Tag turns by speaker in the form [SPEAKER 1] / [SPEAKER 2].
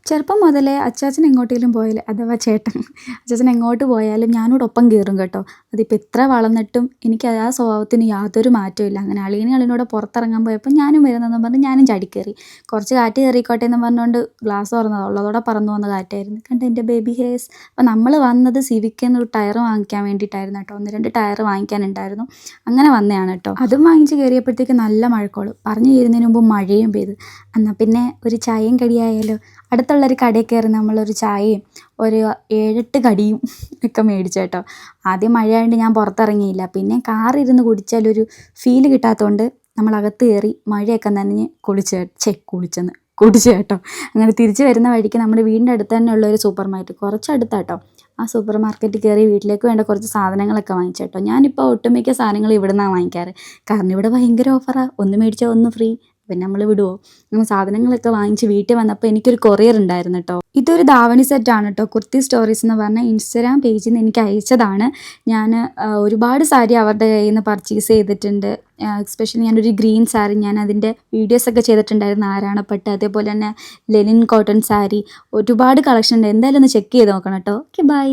[SPEAKER 1] ചെറുപ്പം മുതലേ അച്ചാച്ചൻ എങ്ങോട്ടെങ്കിലും പോയാൽ അഥവാ ചേട്ടൻ അച്ചാച്ചൻ എങ്ങോട്ട് പോയാലും ഞാനിവിടെ ഒപ്പം കയറും കേട്ടോ. അതിപ്പോൾ എത്ര വളർന്നിട്ടും എനിക്ക് ആ സ്വഭാവത്തിന് യാതൊരു മാറ്റവും ഇല്ല. അങ്ങനെ അളിയനോട് പുറത്തിറങ്ങാൻ പോയപ്പോൾ ഞാനും വരുന്നതെന്ന് പറഞ്ഞ് ഞാനും ചാടിക്കയറി. കുറച്ച് കാറ്റ് കയറിക്കോട്ടെ എന്ന് പറഞ്ഞുകൊണ്ട് ഗ്ലാസ് തുറന്നത് ഉള്ളതോടെ പറന്നു വന്ന കാറ്റായിരുന്നു. കണ്ട് എൻ്റെ ബേബി ഹെയർസ്. അപ്പോൾ നമ്മൾ വന്നത് സിവിക്കിൽ ഒരു ടയർ വാങ്ങിക്കാൻ വേണ്ടിയിട്ടായിരുന്നു കേട്ടോ. 1-2 ടയർ വാങ്ങിക്കാനുണ്ടായിരുന്നു. അങ്ങനെ വന്നതാണ് കേട്ടോ. അതും വാങ്ങിച്ച് കയറിയപ്പോഴത്തേക്ക് നല്ല മഴക്കോള്. പറഞ്ഞു തീരുന്നതിന് മുമ്പ് മഴയും പെയ്തു. എന്നാൽ പിന്നെ ഒരു ചായയും കടിയായാലോ. അടുത്തുള്ളൊരു കടയിൽ കയറി നമ്മളൊരു ചായയും ഒരു 7-8 കടിയും ഒക്കെ മേടിച്ചു കേട്ടോ. ആദ്യം മഴയായതുകൊണ്ട് ഞാൻ പുറത്തിറങ്ങിയില്ല. പിന്നെ കാറിരുന്ന് കുടിച്ചാലൊരു ഫീല് കിട്ടാത്തതുകൊണ്ട് നമ്മളകത്ത് കയറി മഴയൊക്കെ നനഞ്ഞ് കുടിച്ചു കേട്ടോ. അങ്ങനെ തിരിച്ച് വരുന്ന വഴിക്ക് നമ്മുടെ വീടിൻ്റെ അടുത്ത് തന്നെ ഉള്ളൊരു സൂപ്പർ മാർക്കറ്റ്, കുറച്ചടുത്താട്ടോ. ആ സൂപ്പർ മാർക്കറ്റിൽ കയറി വീട്ടിലേക്ക് വേണ്ട കുറച്ച് സാധനങ്ങളൊക്കെ വാങ്ങിച്ചു കേട്ടോ. ഞാനിപ്പോൾ ഒട്ടുമിക്ക സാധനങ്ങളും ഇവിടെ നിന്നാണ് വാങ്ങിക്കാറ്. കാരണം ഇവിടെ ഭയങ്കര ഓഫറാണ്. ഒന്ന് മേടിച്ചാൽ ഒന്ന് ഫ്രീ. പിന്നെ നമ്മൾ വിടുമോ? അങ്ങനെ സാധനങ്ങളൊക്കെ വാങ്ങിച്ച് വീട്ടിൽ വന്നപ്പോൾ എനിക്കൊരു കൊറിയർ ഉണ്ടായിരുന്നു കേട്ടോ. ഇതൊരു ധാവണി സെറ്റാണ് കേട്ടോ. കുർത്തി സ്റ്റോറീസ് എന്ന് പറഞ്ഞ ഇൻസ്റ്റാഗ്രാം പേജിൽ നിന്ന് എനിക്ക് അയച്ചതാണ്. ഞാൻ ഒരുപാട് സാരി അവരുടെ കയ്യിൽ നിന്ന് പർച്ചേസ് ചെയ്തിട്ടുണ്ട്. എസ്പെഷ്യലി ഞാനൊരു ഗ്രീൻ സാരി, ഞാൻ അതിൻ്റെ വീഡിയോസൊക്കെ ചെയ്തിട്ടുണ്ടായിരുന്നു. ആരാണപ്പെട്ട്, അതേപോലെ തന്നെ ലെനിൻ കോട്ടൺ സാരി, ഒരുപാട് കളക്ഷൻ ഉണ്ട്. എന്തായാലും ഒന്ന് ചെക്ക് ചെയ്ത് നോക്കണം കേട്ടോ. Okay, by.